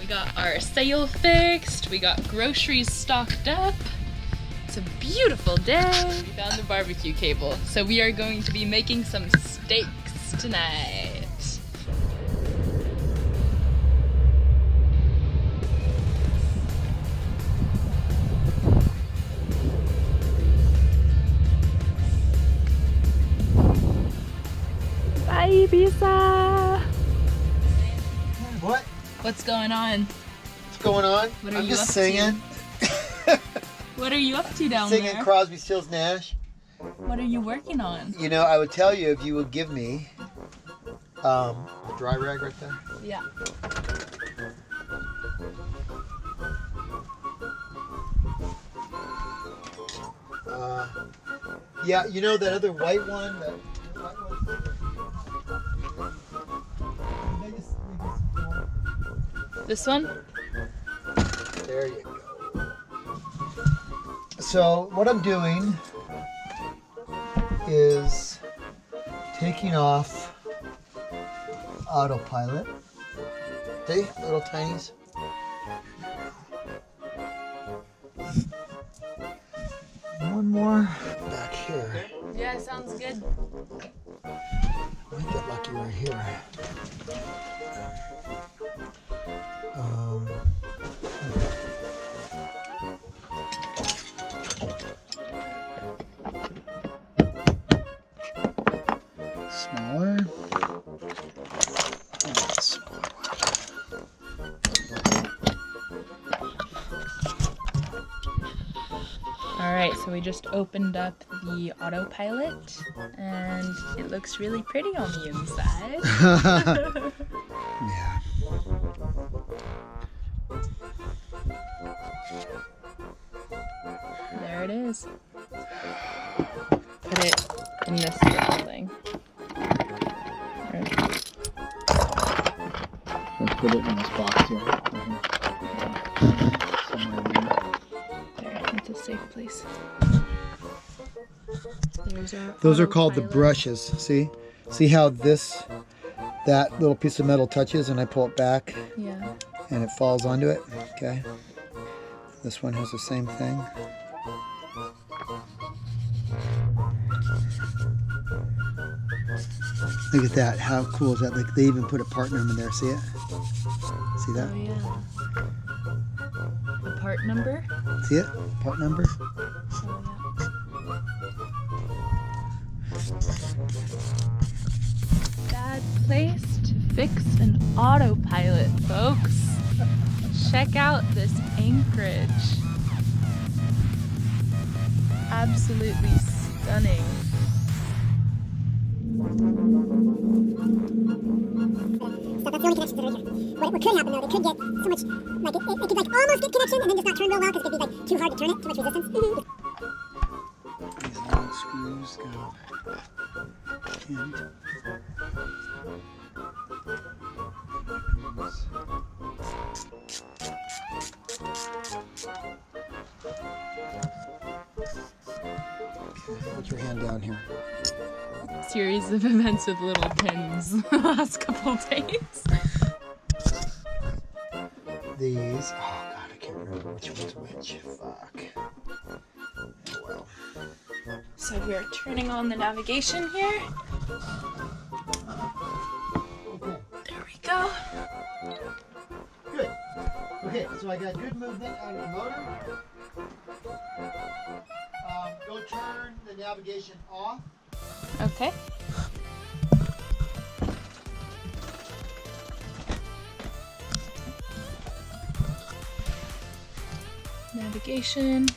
We got our sail fixed, we got groceries stocked up. It's a beautiful day. We found the barbecue cable, so we are going to be making some steaks tonight. Bye, Ibiza! What? What's going on? What's going on? What are I'm you just up singing. What are you up to down there? Singing Crosby, Stills, Nash. What are you working on? You know, I would tell you if you would give me a dry rag right there. Yeah. Yeah, you know that other white one? That white one? This one? There you go. So what I'm doing is taking off Autopilot. See, little tinies. One more back here. Yeah, sounds good. I might get lucky right here. Smaller. And smaller. Alright, so we just opened up the autopilot and it looks really pretty on the inside. Yeah. There it is. Put it in this little thing. Let's put it in this box here. Somewhere in there. There, it's a safe place. Those are called the brushes. See? See how that little piece of metal touches and I pull it back? Yeah. And it falls onto it. Okay. This one has the same thing. Look at that. How cool is that? Like they even put a part number there. See it? See that? Oh yeah. The part number? See it? Part number? Oh yeah. Bad place to fix an autopilot, folks. Check out this anchorage. Absolutely stunning. So that's the only connection that are here. What could happen though, they could get so much, like it could like almost get connection and then just not turn real well because it could be like too hard to turn it, too much resistance. These long screws go in. Okay, put your hand down here. Series of events with little pins the last couple of days. These, oh god, I can't remember which one's which. Fuck. Oh well. So we're turning on the navigation here. Okay. There we go. Good. Okay, so I got good movement out of the motor. Go turn the navigation off. Okay. Navigation.